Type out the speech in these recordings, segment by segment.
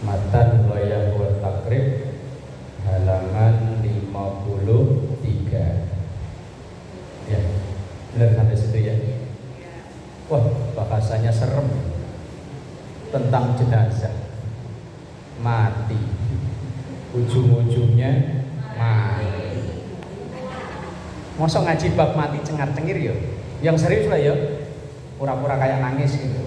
Matan Ghayah wa Takrib halaman 53. Ya, benar sampai situ ya. Wah, bahasanya serem tentang jenazah mati, ujung-ujungnya mati. Masa ngaji bab mati cengar-cengir ya? Yang serius lah ya, pura-pura kayak nangis gitu.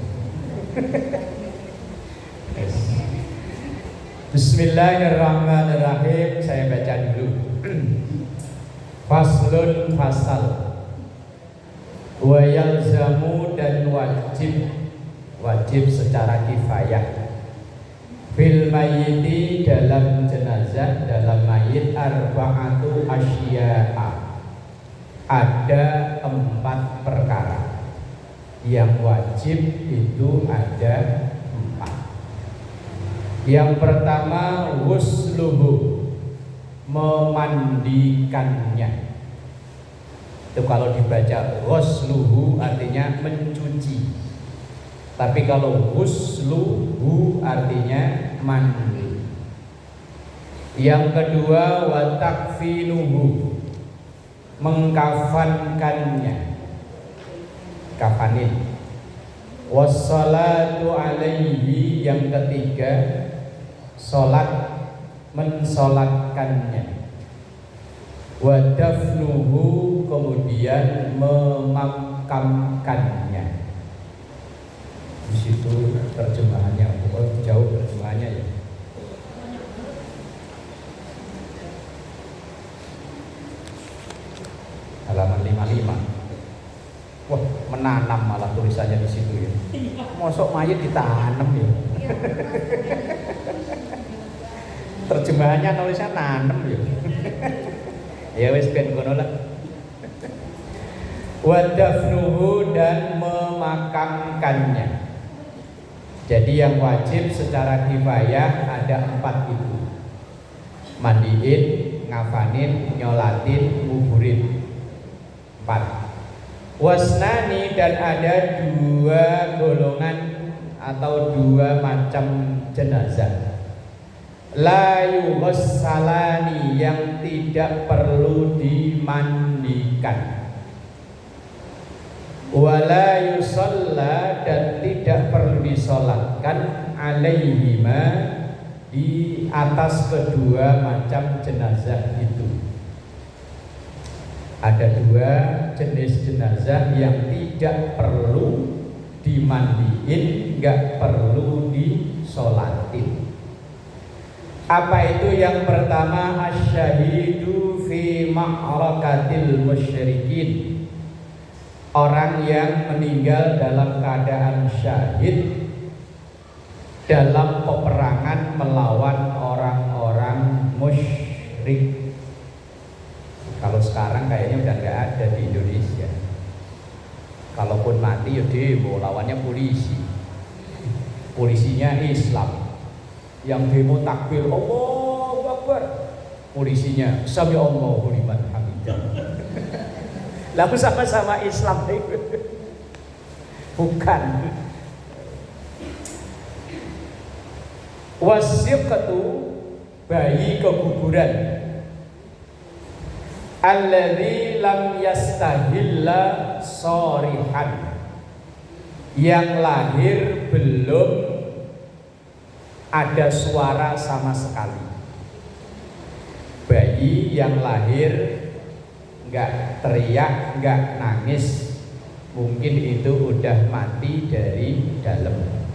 Bismillahirrahmanirrahim. Saya baca dulu. Faslun fasal. Wa yalzamu dan wajib secara kifayah. Fil mayyiti dalam jenazah, dalam mayit arba'atu asya'a. Ada 4 perkara yang wajib itu ada 4. Yang pertama ghusluhu, memandikannya. Itu kalau dibaca ghusluhu artinya mencuci. Tapi kalau ghusluhu artinya mandi. Yang kedua wa takfinuhu, mengkafankannya, kafanin. Wassalatu alaihi, yang ketiga sholat, mensolatkannya. Wadafnuhu, kemudian memakamkannya. Di situ terjemahannya, jauh terjemahannya ya. Halaman 55. Wah, menanam malah tulisannya di situ ya. Mosok mayit ditanam ya. Terjemahannya nulisnya nanam ya. Ya wis ben ngono lah. Wa dafnuhu, dan memakamkannya. Jadi yang wajib secara kifayah ada 4 itu. Mandiin, ngafanin, nyolatin, nguburin. 4. Wasnani, dan ada 2 golongan atau 2 macam jenazah. La yughassalani, yang tidak perlu dimandikan. Wala yusalla, dan tidak perlu disolatkan alaihima, di atas kedua macam jenazah itu. Ada 2 jenis jenazah yang tidak perlu dimandiin, nggak perlu disolatin. Apa itu? Yang pertama asyahidu fi ma'rakatil musyrikin, orang yang meninggal dalam keadaan syahid dalam peperangan melawan orang-orang musyrik. Kalau sekarang kayaknya udah nggak ada di Indonesia. Kalaupun mati ya demo, lawannya polisi. Polisinya Islam. Yang demo takbir Allahu Akbar, polisinya sami Allahu liman hamidah. Lalu sama-sama Islam itu. Bukan. Wasiqatu, bayi ke kuburan. Alladzi lam yastahilla shorihan, yang lahir belum ada suara sama sekali. Bayi yang lahir enggak teriak, enggak nangis, mungkin itu udah mati dari dalam.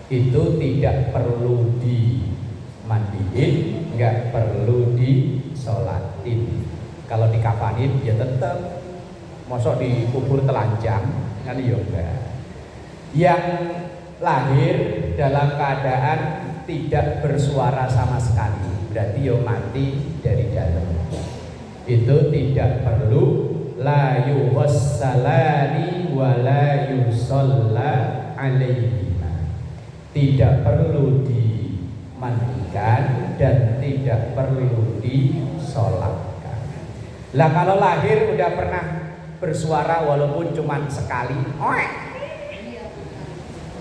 Itu tidak perlu dimandiin, enggak perlu disolatin. Kalau dikafanin ya tetap, mosok dikubur telanjang kan ya enggak. Yang lahir dalam keadaan tidak bersuara sama sekali, berarti ya mati dari dalam. Itu tidak perlu la yughassalani wa la yusalla alaihima, tidak perlu dimandikan dan tidak perlu disolatkan. Lah kalau lahir udah pernah bersuara walaupun cuma sekali,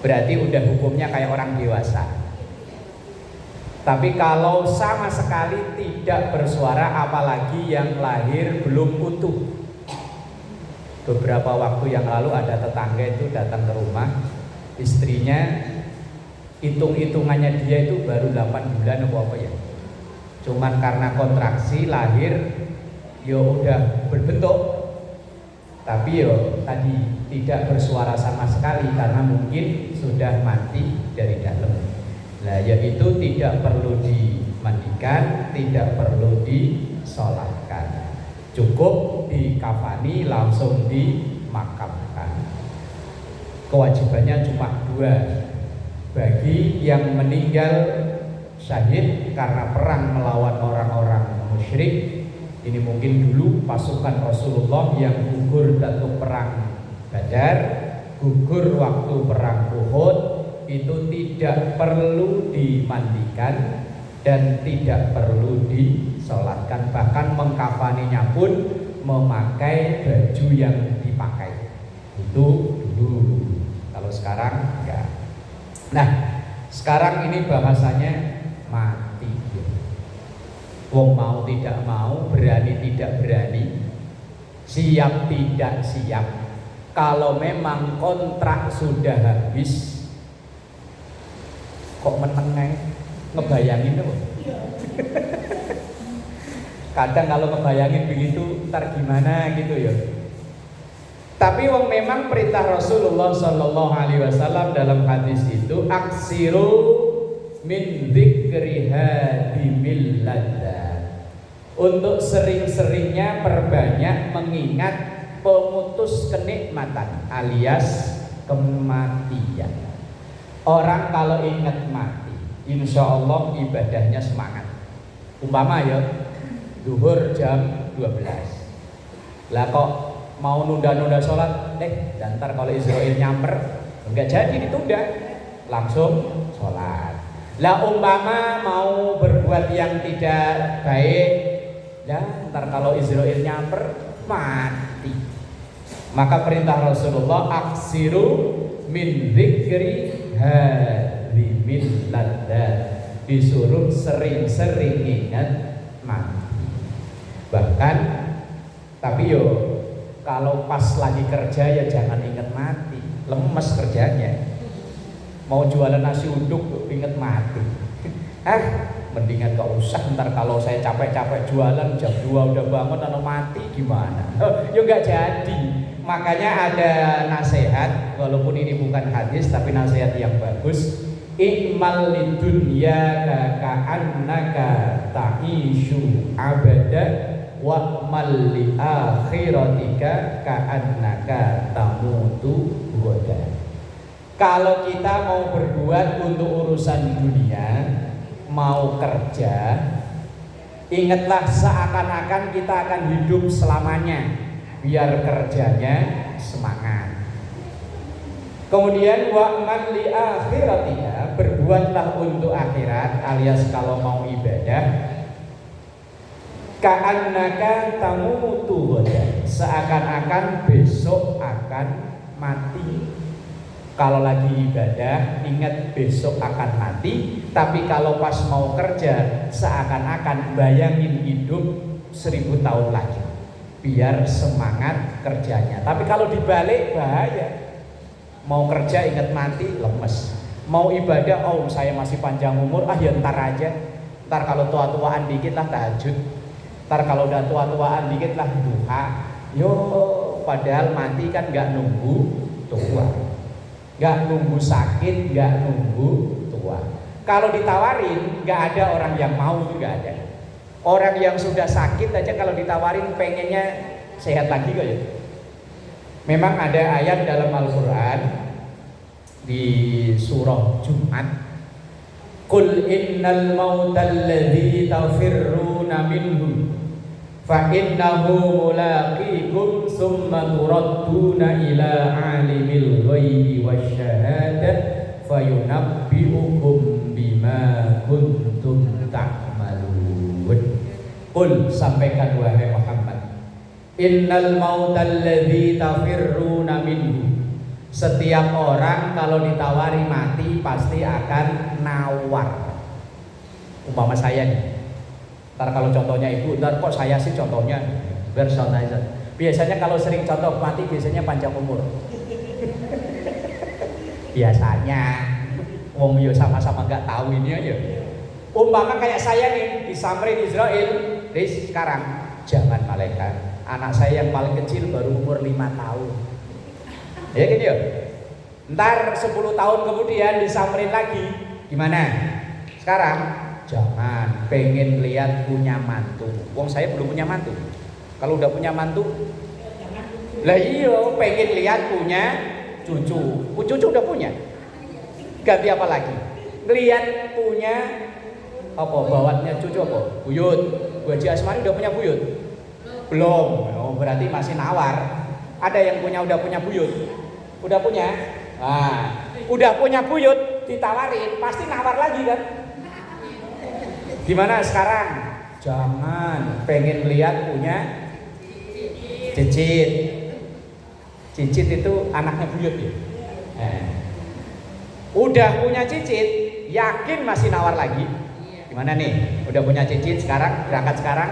berarti udah hukumnya kayak orang dewasa. Tapi kalau sama sekali tidak bersuara, apalagi yang lahir belum utuh. Beberapa waktu yang lalu ada tetangga itu datang ke rumah, istrinya hitung-hitungannya dia itu baru 8 bulan apa ya. Cuman karena kontraksi lahir ya udah berbentuk, tapi yo tadi tidak bersuara sama sekali karena mungkin sudah mati dari dalam. Nah, yaitu tidak perlu dimandikan, tidak perlu disolatkan, cukup dikafani langsung dimakamkan. Kewajibannya cuma 2 bagi yang meninggal syahid karena perang melawan orang-orang musyrik. Ini mungkin dulu pasukan Rasulullah yang gugur waktu perang Badar, gugur waktu perang Uhud, itu tidak perlu dimandikan dan tidak perlu disolatkan. Bahkan mengkafaninya pun memakai baju yang dipakai. Itu dulu. Kalau sekarang enggak. Nah, sekarang ini bahasanya mati. Wong mau tidak mau, berani tidak berani, siap tidak siap. Kalau memang kontrak sudah habis, kok meneng ngebayangin tuh. Kadang kalau ngebayangin begitu ntar gimana gitu ya. Tapi wong memang perintah Rasulullah Shallallahu Alaihi Wasallam dalam hadis itu aksiru min dzikriha bimil ladzat. Untuk sering-seringnya perbanyak mengingat pemutus kenikmatan alias kematian. Orang kalau ingat mati, insya Allah ibadahnya semangat. Umpama ya, duhur jam 12. Lah kok mau nunda-nunda sholat, dan ntar kalau Israel nyamper, enggak jadi ditunda, langsung sholat. Lah umpama mau berbuat yang tidak baik, ntar kalau Israel nyamper, mati. Maka perintah Rasulullah aksiru min dzikri hadimil ladzat, disuruh sering-sering ingat mati. Bahkan tapi yo kalau pas lagi kerja ya jangan ingat mati, lemes kerjanya. Mau jualan nasi uduk ingat mati, mendingan gak usah. Ntar kalau saya capek-capek jualan jam 2 udah bangun lalu mati gimana? Ya gak jadi. Makanya ada nasihat, walaupun ini bukan hadis tapi nasihat yang bagus. I'mal lidunya ka'annaka ta'ishu abada wa'mal li akhiratika ka'annaka tamutu goda. Kalau kita mau berbuat untuk urusan dunia, mau kerja, ingatlah seakan-akan kita akan hidup selamanya. Biar kerjanya semangat. Kemudian wa'mal li akhiratika, berbuatlah untuk akhirat alias kalau mau ibadah. Ka'annaka tamutu ghadan, seakan-akan besok akan mati. Kalau lagi ibadah ingat besok akan mati, tapi kalau pas mau kerja seakan-akan bayangin hidup 1000 tahun lagi. Biar semangat kerjanya. Tapi kalau dibalik bahaya. Mau kerja ingat mati, lemes. Mau ibadah, oh saya masih panjang umur, ya ntar aja. Ntar kalau tua-tuaan dikit lah tahajud. Ntar kalau udah tua-tuaan dikit lah duha. Yo, padahal mati kan gak nunggu tua, gak nunggu sakit, gak nunggu tua. Kalau ditawarin, gak ada orang yang mau, juga ada. Orang yang sudah sakit aja kalau ditawarin pengennya sehat lagi kok ya. Memang ada ayat dalam Al-Quran di surah Jumat, Qul innal mautal ladzi tafirruna minhu fa innahu mulaqikum summa turadduna ila alimil ghaibi wasyahadah fayunabbi'ukum bima kuntum ta'malun. Qul, sampaikan wahai Muhammad, innal mautal ladzi tafirruna minhu, setiap orang kalau ditawari mati pasti akan nawar. Umpama saya nih, ntar kalau contohnya ibu, ntar kok saya sih contohnya bersonaizer. Biasanya kalau sering contoh mati biasanya panjang umur. Biasanya, wong yo sama-sama nggak tahu ini aja. Umpama kayak saya nih disamperin Israel, sekarang jangan malaikat. Anak saya yang paling kecil baru umur 5 tahun. Ya gitu ya. Ntar 10 tahun kemudian disamperin lagi, gimana? Sekarang jangan, pengen lihat punya mantu. Wong saya belum punya mantu. Kalau udah punya mantu, lah iyo pengen lihat punya cucu. Cucu udah punya. Ganti apa lagi? Lihat punya apa? Bawatnya cucu apa? Buyut. Bu Haji Asmari udah punya buyut? Belum. Oh, berarti masih nawar. Ada yang udah punya buyut? Udah punya? Nah, udah punya buyut ditawarin, pasti nawar lagi kan? Gimana sekarang? Jangan, pengen lihat punya cicit. Cicit itu anaknya buyut ya. Udah punya cicit, yakin masih nawar lagi? Gimana nih? Udah punya cicit sekarang, berangkat sekarang?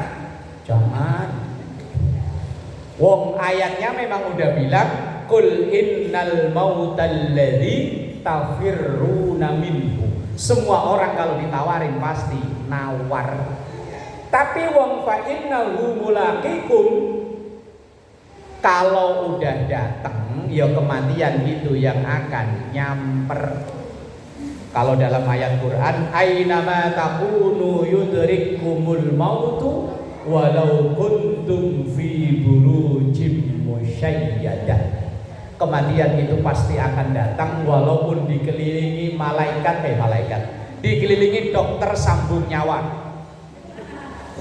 Jangan. Wong ayatnya memang udah bilang, Qul innal mautal ladzi tafirruna minhu. Semua orang kalau ditawarin pasti nawar. Tapi wong fa innahu mulaqikum, kalau udah datang ya kematian itu yang akan nyamper. Kalau dalam ayat Quran, ainama takunu yudrikumul mautu walau kuntum fi burujim musyayyadah. Kematian itu pasti akan datang walaupun dikelilingi malaikat, dikelilingi dokter sambung nyawa.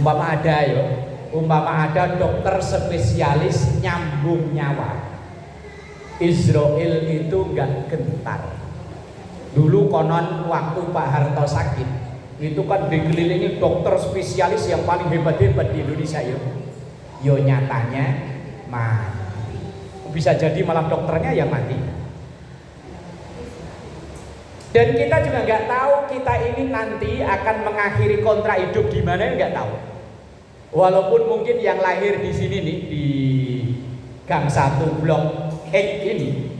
Umpama ada dokter spesialis nyambung nyawa. Israel itu enggak gentar. Dulu konon waktu Pak Harto sakit, itu kan dikelilingi dokter spesialis yang paling hebat-hebat di Indonesia ya. Yo nyatanya mati. Bisa jadi malah dokternya yang mati. Dan kita juga nggak tahu kita ini nanti akan mengakhiri kontrak hidup di mana, nggak tahu. Walaupun mungkin yang lahir di sini nih di Gang 1 Blok X ini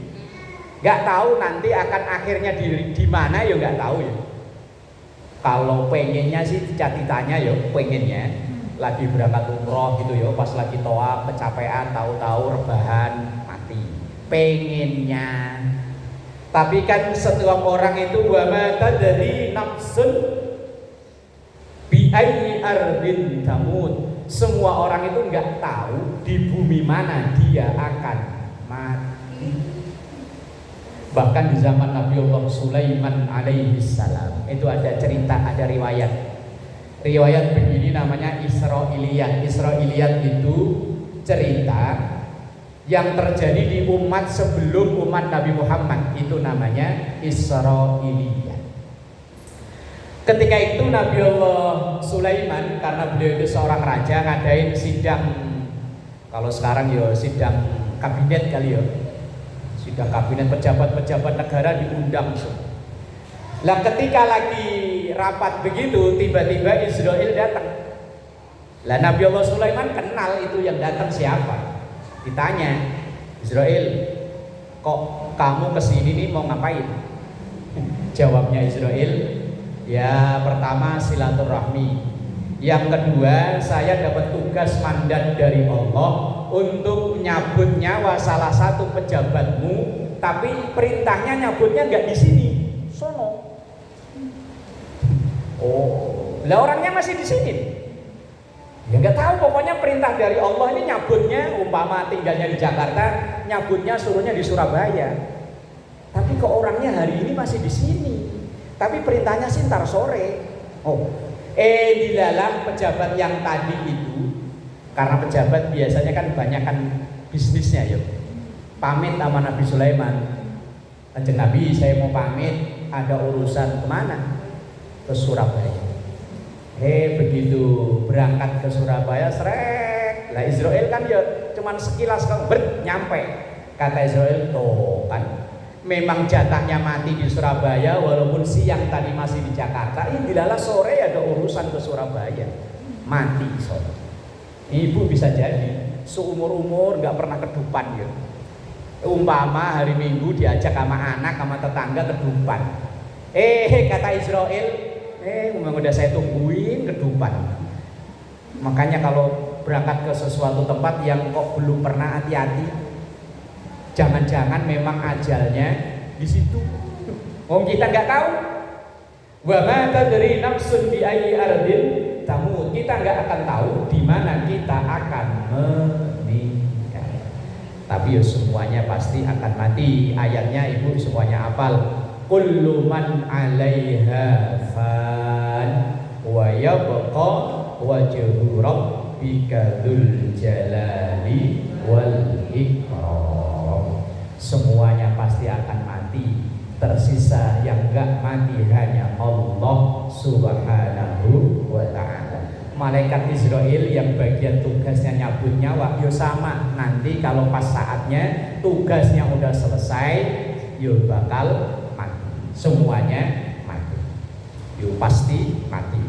nggak tahu nanti akan akhirnya di mana ya, nggak tahu ya. Kalau pengennya sih cita-citanya ya pengennya lagi berangkat umroh gitu ya, pas lagi toa kecapean, tahu-tahu rebahan mati. Pengennya. Tapi kan setiap orang itu wa ma tadri nafsun bi ayyi ardin tamut. Semua orang itu nggak tahu di bumi mana dia akan mati. Bahkan di zaman Nabiullah Sulaiman alaihi salam itu ada cerita, ada riwayat begini namanya Israiliyat. Israiliyat itu cerita yang terjadi di umat sebelum umat Nabi Muhammad, itu namanya Israiliyat. Ketika itu Nabiullah Sulaiman, karena beliau itu seorang raja, ngadain sidang, kalau sekarang ya sidang kabinet kali ya, sidang kabinet, pejabat-pejabat negara diundang. Lah ketika lagi rapat begitu, tiba-tiba Israel datang. Lah Nabi Allah Sulaiman kenal itu yang datang siapa. Ditanya, Israel, kok kamu kesini nih mau ngapain? Jawabnya Israel, ya pertama silaturahmi. Yang kedua, saya dapat tugas mandat dari Allah untuk nyabut nyawa salah satu pejabatmu, tapi perintahnya nyabutnya nggak di sini, sono. Oh, lah orangnya masih di sini. Ya nggak tahu, pokoknya perintah dari Allah ini nyabutnya, umpama tinggalnya di Jakarta, nyabutnya suruhnya di Surabaya. Tapi kok orangnya hari ini masih di sini. Tapi perintahnya sih ntar sore. Oh, dilalah pejabat yang tadi itu, karena pejabat biasanya kan banyak kan bisnisnya ya. Pamit sama Nabi Sulaiman. Kanjeng Nabi, saya mau pamit, ada urusan kemana? Ke Surabaya. Begitu berangkat ke Surabaya, srek. Lah Israel kan ya cuman sekilas kan nyampe. Kata Israel, tuh kan memang jatahnya mati di Surabaya, walaupun siang tadi masih di Jakarta. Ini dilalah sore ada urusan. Surabaya, mati sono. Ibu bisa jadi seumur-umur nggak pernah kedupan ya. Umpama hari Minggu diajak sama anak sama tetangga kedupan. Kata Israel, memang udah saya tungguin kedupan. Makanya kalau berangkat ke sesuatu tempat yang kok belum pernah, hati-hati. Jangan-jangan memang ajalnya di situ. Wong kita nggak tahu. Wa ma tadri nafsun bi ayyi ardin tamut. Kita nggak akan tahu di mana kita akan meninggal. Tapi ya semuanya pasti akan mati. Ayatnya ibu semuanya hafal. Kullu man 'alaiha fan wa yabqa wajhu rabbika dzul jalali wal ikram. Semuanya pasti akan mati. Tersisa yang enggak mati hanya Allah Subhanahu wa ta'ala. Malaikat Israel yang bagian tugasnya nyabut nyawa, yo sama. Nanti kalau pas saatnya tugasnya udah selesai, yo bakal mati. Semuanya mati. Yo pasti mati.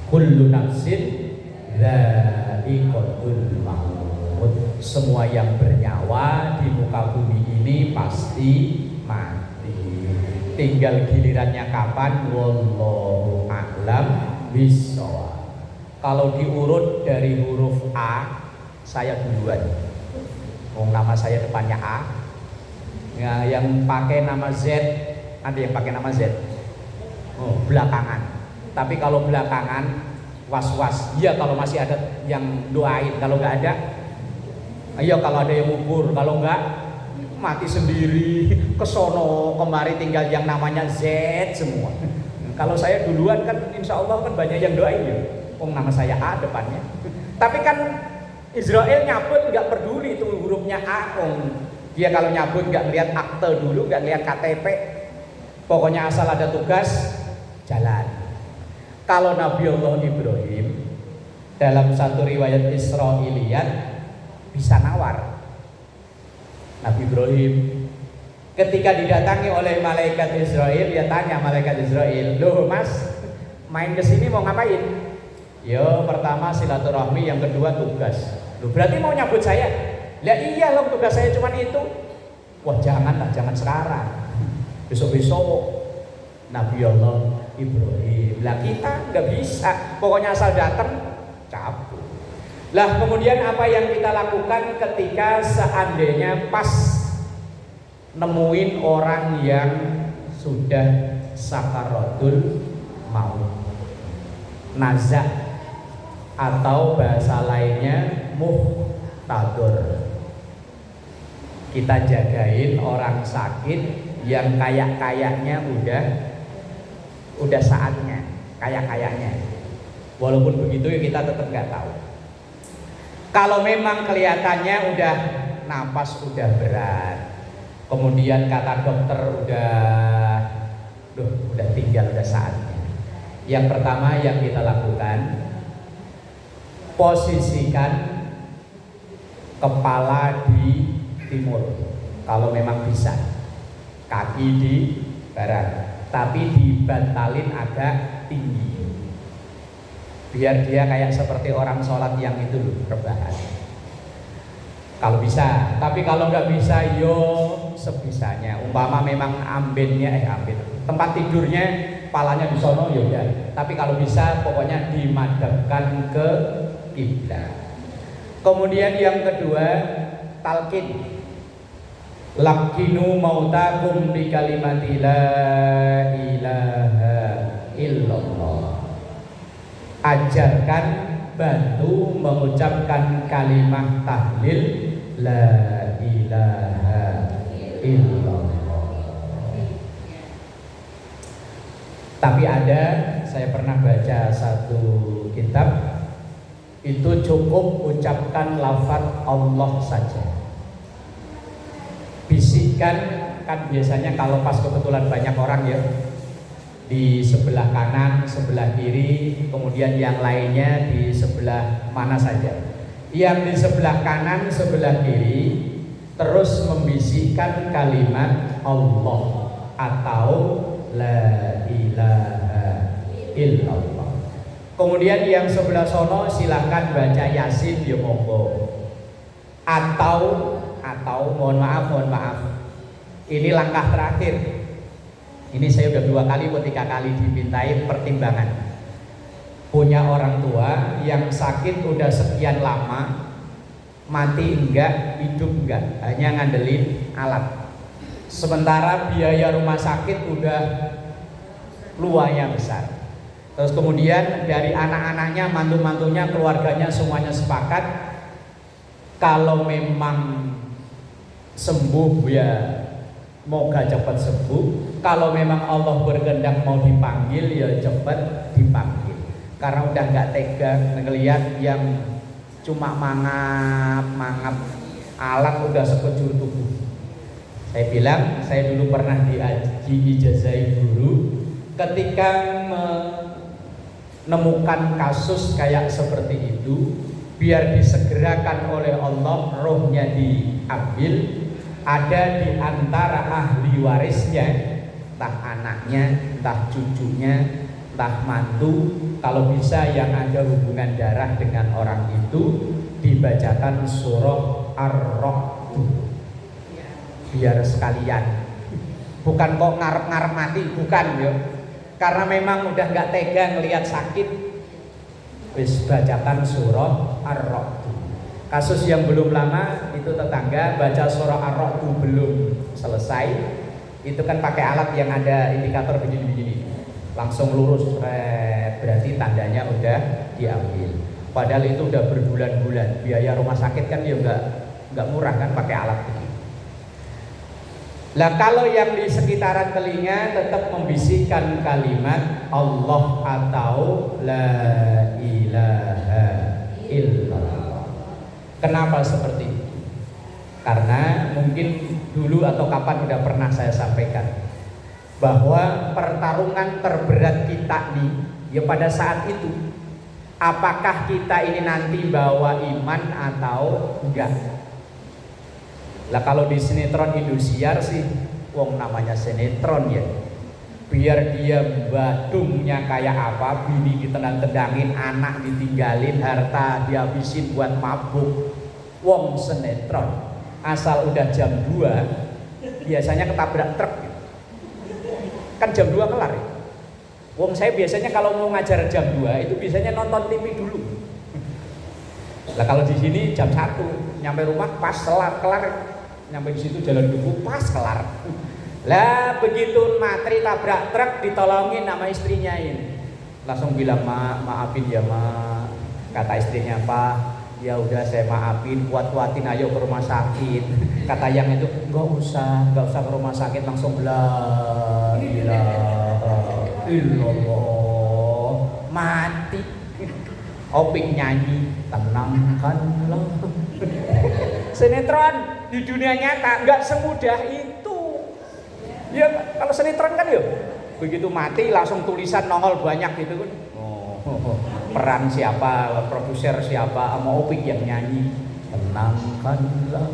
Kullu nafsin dha'iqatul maut. Semua yang bernyawa di muka bumi ini pasti mati. Tinggal gilirannya kapan, wallahu a'lam bishawab. Kalau diurut dari huruf A, saya duluan. Nama saya depannya A. Ya, yang pakai nama Z, ada yang pakai nama Z. Belakangan. Tapi kalau belakangan was-was. Iya kalau masih ada yang doain. Kalau nggak ada, ayo kalau ada yang ukur. Kalau nggak, mati sendiri, kesono kemari tinggal yang namanya Z semua. Kalau saya duluan kan insya Allah kan banyak yang doain ya. Nama saya A depannya. Tapi kan Israel nyabut nggak peduli itu hurufnya A. Dia kalau nyabut nggak lihat akte dulu, nggak lihat KTP. Pokoknya asal ada tugas jalan. Kalau Nabi Allah Ibrahim dalam satu riwayat Israiliyat bisa nawar. Nabi Ibrahim ketika didatangi oleh malaikat Israel, dia tanya malaikat Israel, loh mas, main kesini mau ngapain? Yo pertama silaturahmi, yang kedua tugas. Loh berarti mau nyabut saya? Lah iya loh, tugas saya cuma itu. Wah janganlah, jangan sekarang, besok-besok. Nabi Allah Ibrahim. Lah kita nggak bisa, pokoknya asal datang cabut. Lah kemudian apa yang kita lakukan ketika seandainya pas nemuin orang yang sudah sakaratul maut, nazak atau bahasa lainnya muhtadur. Kita jagain orang sakit yang kayak-kayaknya udah saatnya, kayak-kayaknya. Walaupun begitu ya kita tetap nggak tahu. Kalau memang kelihatannya udah napas udah berat, kemudian kata dokter udah tinggal, udah saatnya. Yang pertama yang kita lakukan, posisikan kepala di timur kalau memang bisa, kaki di barat, tapi dibantalin agak tinggi. Biar dia kayak seperti orang sholat yang itu loh, rebahan. Kalau bisa, tapi kalau nggak bisa, yo sebisanya. Umpama memang tempat tidurnya, palanya di sono, ya udah. Tapi kalau bisa, pokoknya dimadamkan ke kiblat. Kemudian yang kedua, talqin. Lakinu mautakum bi kalimati la ilaha illallah. Ajarkan, bantu mengucapkan kalimat tahlil la ilaha illallah. Tapi saya pernah baca satu kitab, itu cukup ucapkan lafaz Allah saja. Bisikkan, kan biasanya kalau pas kebetulan banyak orang ya, di sebelah kanan, sebelah kiri, kemudian yang lainnya di sebelah mana saja. Yang di sebelah kanan, sebelah kiri terus membisikkan kalimat Allah atau la ilaha illallah. Kemudian yang sebelah sono silahkan baca Yasin ya monggo. Atau mohon maaf. Ini langkah terakhir. Ini saya udah 2 kali atau 3 kali dimintai pertimbangan. Punya orang tua yang sakit udah sekian lama, mati enggak, hidup enggak, hanya ngandelin alat. Sementara biaya rumah sakit udah lumayan besar. Terus kemudian dari anak-anaknya, mantu-mantunya, keluarganya semuanya sepakat kalau memang sembuh ya moga cepat sembuh. Kalau memang Allah berkehendak mau dipanggil ya cepat dipanggil. Karena udah nggak tega ngelihat yang cuma mangap alat udah sekejur tubuh. Saya bilang, saya dulu pernah diijazai guru ketika menemukan kasus kayak seperti itu, biar disegerakan oleh Allah, rohnya diambil, ada di antara ahli warisnya, entah anaknya, entah cucunya, entah mantu, kalau bisa yang ada hubungan darah dengan orang itu dibacakan surah Ar-Ra'd biar sekalian, bukan kok ngarep-ngarep mati, bukan ya, karena memang udah nggak tega ngelihat sakit, wis bacakan surah Ar-Ra'd. Kasus yang belum lama itu tetangga baca surah Ar-Ra'd belum selesai, itu kan pakai alat yang ada indikator begini-begini, langsung lurus, berarti tandanya udah diambil. Padahal itu udah berbulan-bulan, biaya rumah sakit kan ya nggak murah kan pakai alat begini. Lah kalau yang di sekitaran telinga tetap membisikkan kalimat Allah atau la ilaha illallah. Kenapa seperti itu? Karena mungkin dulu atau kapan udah pernah saya sampaikan bahwa pertarungan terberat kita nih ya pada saat itu, apakah kita ini nanti bawa iman atau enggak. Lah kalau di sinetron Indosiar sih, wong namanya sinetron ya, biar dia badungnya kayak apa, bini ditendang-tendangin, anak ditinggalin, harta dihabisin buat mabuk, wong sinetron. Asal udah jam 2 biasanya ketabrak truk kan jam 2 kelar ya. Wong saya biasanya kalau mau ngajar jam 2 itu biasanya nonton TV dulu. Lah kalau di sini jam 1 nyampe rumah pas kelar, nyampe di situ jalan Duku pas kelar. Lah begitu matri tabrak truk ditolongin sama istrinya ini, langsung bilang maafin ya ma. Kata istrinya, Pak, ya udah saya maafin, kuat-kuatin ayo ke rumah sakit. Kata yang itu nggak usah ke rumah sakit, langsung la ilaha illallah, mati. Opik nyanyi tenangkanlah. Sinetron di dunia nyata nggak semudah itu. Ya kalau sinetron kan ya begitu mati langsung tulisan nongol banyak gitu kan. Peran siapa, produser siapa, sama Opik yang nyanyi tenangkanlah.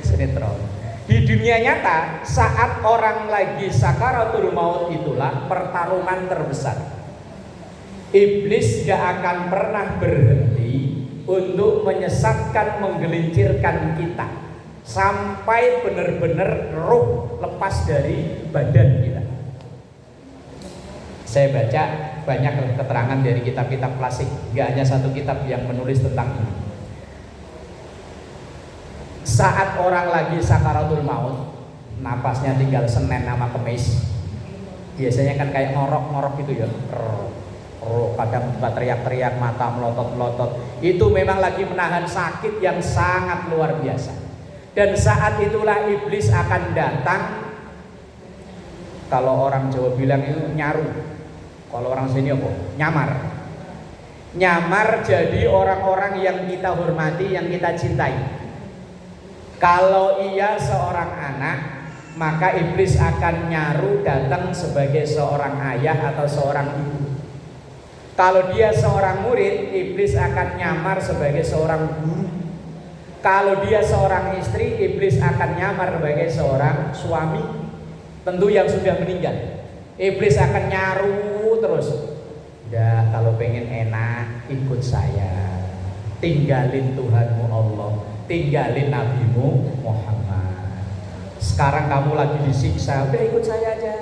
Sinetron. Di dunia nyata saat orang lagi sakaratul maut itulah pertarungan terbesar. Iblis gak akan pernah berhenti untuk menyesatkan, menggelincirkan kita sampai benar-benar roh lepas dari badan kita. Saya baca banyak keterangan dari kitab-kitab klasik, gak hanya satu kitab yang menulis tentang ini. Saat orang lagi sakaratul maut, napasnya tinggal Senin sama Kemis, biasanya kan kayak ngorok-ngorok gitu ya, kadang teriak-teriak, mata melotot-melotot. Itu memang lagi menahan sakit yang sangat luar biasa. Dan saat itulah iblis akan datang. Kalau orang Jawa bilang itu nyaru, kalau orang sini apa? Nyamar jadi orang-orang yang kita hormati, yang kita cintai. Kalau ia seorang anak, maka iblis akan nyaru datang sebagai seorang ayah atau seorang ibu. Kalau dia seorang murid, iblis akan nyamar sebagai seorang guru. Kalau dia seorang istri, iblis akan nyamar sebagai seorang suami, tentu yang sudah meninggal. Iblis akan nyaru terus. Udah, kalau pengen enak ikut saya. Tinggalin Tuhanmu Allah, tinggalin Nabimu Muhammad. Sekarang kamu lagi disiksa, udah ikut saya aja.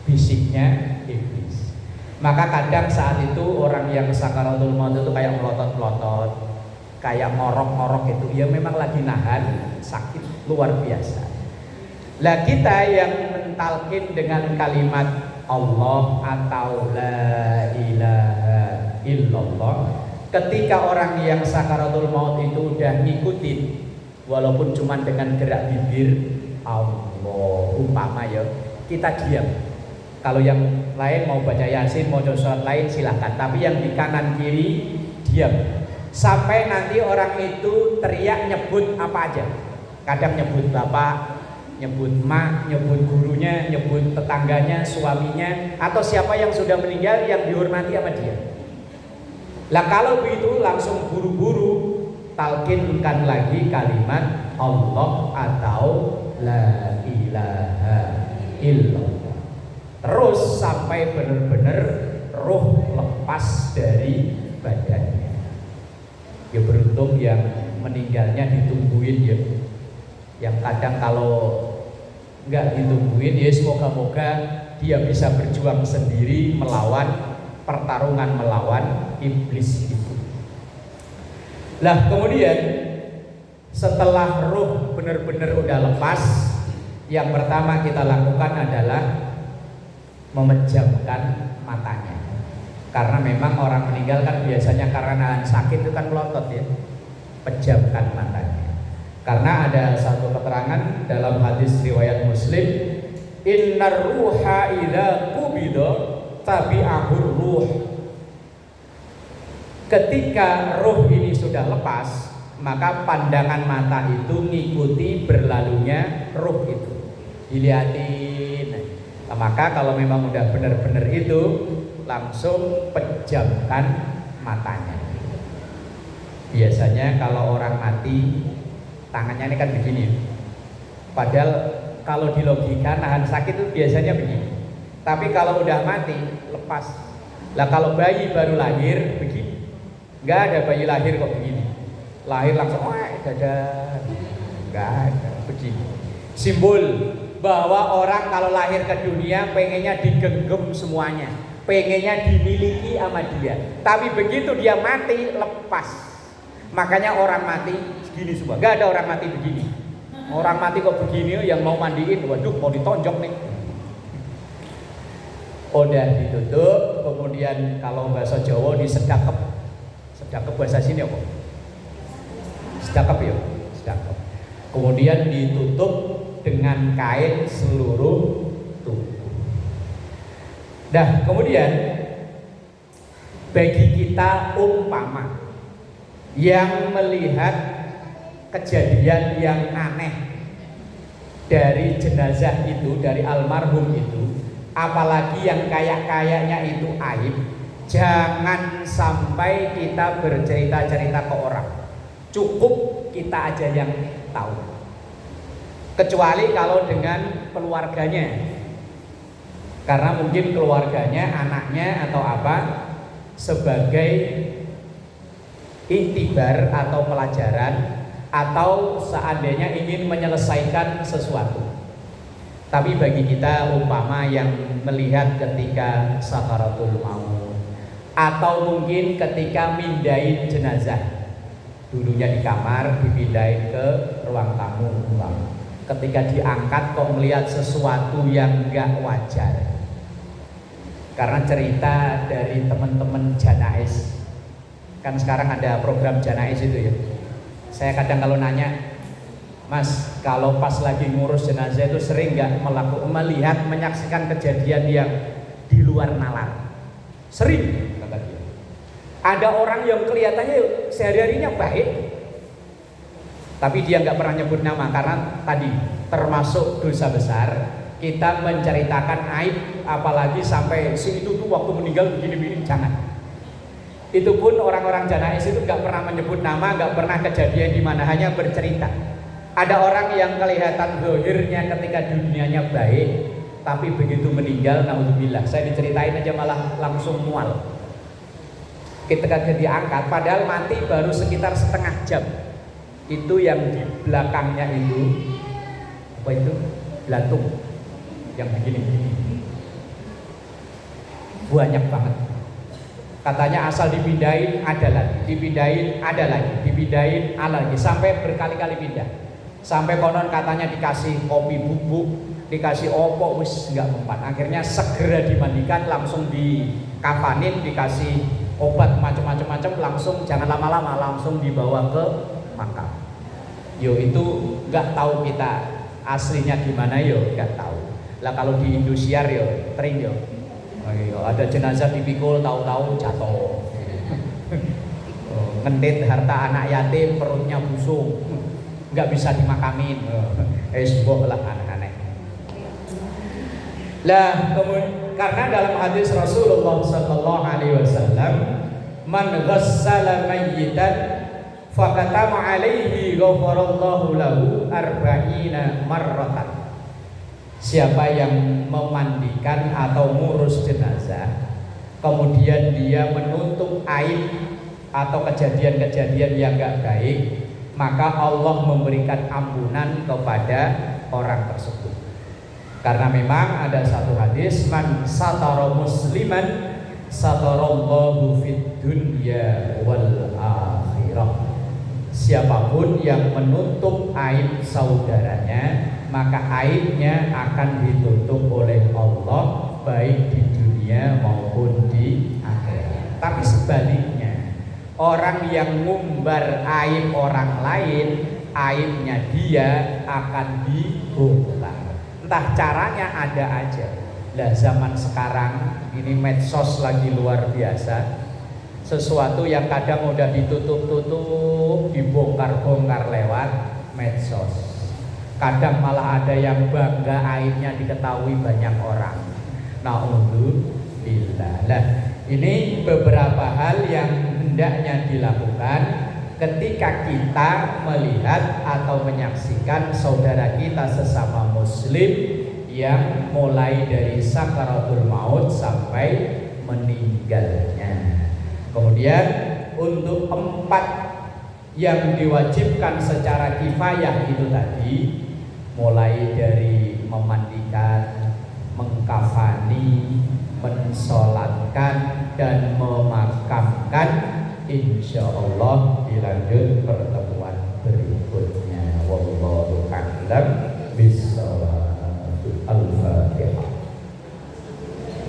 Bisiknya iblis. Maka kadang saat itu orang yang sakaratul maut itu kayak melotot-melotot, kayak ngorok-ngorok itu, ya memang lagi nahan sakit luar biasa. Lah kita yang mentalkin dengan kalimat Allah atau la ilaha illallah, ketika orang yang sakaratul maut itu udah ngikutin, walaupun cuma dengan gerak bibir Allah umpama ya, kita diam. Kalau yang lain mau baca Yasin, mau sholat lain silahkan, tapi yang di kanan kiri diam. Sampai nanti orang itu teriak nyebut apa aja. Kadang nyebut bapak, nyebut mak, nyebut gurunya, nyebut tetangganya, suaminya, atau siapa yang sudah meninggal yang dihormati sama dia. Lah kalau begitu langsung buru-buru talkinkan lagi kalimat Allah atau la ilaha illallah. Terus sampai benar-benar roh lepas dari badannya. Ya beruntung yang meninggalnya ditungguin ya. Yang kadang kalau nggak ditungguin ya semoga-moga dia bisa berjuang sendiri melawan pertarungan melawan iblis itu. Lah kemudian setelah roh benar-benar udah lepas, yang pertama kita lakukan adalah memejamkan matanya. Karena memang orang meninggal kan biasanya karena nahan sakit itu kan melotot ya. Pejamkan matanya. Karena ada satu keterangan dalam hadis riwayat Muslim, innar ruha idza qubida tabi'ahur ruh. Ketika roh ini sudah lepas, maka pandangan mata itu mengikuti berlalunya roh itu. Dilihatin. Nah, maka kalau memang udah benar-benar itu, langsung pejamkan matanya. Biasanya kalau orang mati tangannya ini kan begini. Padahal kalau di logika nahan sakit itu biasanya begini. Tapi kalau udah mati lepas. Lah kalau bayi baru lahir begini. Enggak ada bayi lahir kok begini. Lahir langsung wah dadah. Enggak ada begini. Simbol bahwa orang kalau lahir ke dunia pengennya digenggam semuanya, pengennya dimiliki sama dia. Tapi begitu dia mati lepas. Makanya orang mati segini semua. Gak ada orang mati begini. Orang mati kok begini yang mau mandiin, waduh mau ditonjok nih. Udah ditutup, kemudian kalau bahasa Jawa disedakep. Sedakep bahasa sini apa? Sedakep ya, sedakep. Kemudian ditutup dengan kain seluruh tubuh. Nah, kemudian bagi kita umpama yang melihat kejadian yang aneh dari jenazah itu, dari almarhum itu, apalagi yang kayak-kayaknya itu aib, jangan sampai kita bercerita-cerita ke orang. Cukup kita aja yang tahu. Kecuali kalau dengan keluarganya, karena mungkin keluarganya, anaknya atau apa, sebagai iktibar atau pelajaran, atau seandainya ingin menyelesaikan sesuatu. Tapi bagi kita umpama yang melihat ketika sakaratul maut, atau mungkin ketika mindahin jenazah, dulunya di kamar dipindahin ke ruang tamu umpama. Ketika diangkat kok melihat sesuatu yang enggak wajar. Karena cerita dari teman-teman Janais, kan sekarang ada program Janais itu ya. Saya kadang kalau nanya, Mas, kalau pas lagi ngurus jenazah itu sering nggak melihat, menyaksikan kejadian yang di luar nalar? Sering, kata dia. Ada orang yang kelihatannya sehari-harinya baik, tapi dia nggak pernah nyebut nama karena tadi termasuk dosa besar kita menceritakan aib, apalagi sampai si itu tuh waktu meninggal begini-begini, jangan. Itu pun orang-orang Janais itu nggak pernah menyebut nama, nggak pernah kejadian di mana, hanya bercerita. Ada orang yang kelihatan zahirnya ketika dunianya baik, tapi begitu meninggal, naudzubillah, saya diceritain aja malah langsung mual. Ketika dia diangkat, padahal mati baru sekitar setengah jam. Itu yang di belakangnya itu, apa itu? Belatung, yang begini-begini. Banyak banget. Katanya asal dipindahin ada lagi, dipindahin ada lagi, dipindahin ada lagi, sampai berkali-kali pindah. Sampai konon katanya dikasih kopi bubuk, dikasih opo, wis nggak mempan. Akhirnya segera dimandikan, langsung dikafanin, dikasih obat macam-macam, langsung jangan lama-lama, langsung dibawa ke makam. Yo itu nggak tahu kita aslinya gimana, yo nggak tahu. Lah kalau di Indosiar yo tering yo. Ada jenazah dipikul, tahu-tahu jatuh. Ngentit harta anak yatim, perutnya busung, nggak bisa dimakamin. Esboh lah aneh-aneh. Lah kemudian karena dalam hadis Rasulullah Sallallahu Alaihi Wasallam, man ghassala mayyitan fakatama alaihi ghafarallahu lahu arba'ina marratan. Siapa yang memandikan atau ngurus jenazah, kemudian dia menutup aib atau kejadian-kejadian yang gak baik, maka Allah memberikan ampunan kepada orang tersebut. Karena memang ada satu hadis, man satara musliman satarallahu fid dunya wal akhirah. Siapapun yang menutup aib saudaranya, maka aibnya akan ditutup oleh Allah, baik di dunia maupun di akhirat. Tapi sebaliknya, orang yang ngumbar aib orang lain, aibnya dia akan dibongkar. Entah caranya ada aja. Lah zaman sekarang ini medsos lagi luar biasa. Sesuatu yang kadang udah ditutup-tutup, dibongkar-bongkar lewat medsos. Kadang malah ada yang bangga aibnya diketahui banyak orang. Na'udzubillah. Nah, ini beberapa hal yang hendaknya dilakukan ketika kita melihat atau menyaksikan saudara kita sesama muslim yang mulai dari sakaratul maut sampai meninggalnya. Kemudian untuk 4 yang diwajibkan secara kifayah itu tadi, mulai dari memandikan, mengkafani, mensolatkan, dan memakamkan, insya Allah dilanjut pertemuan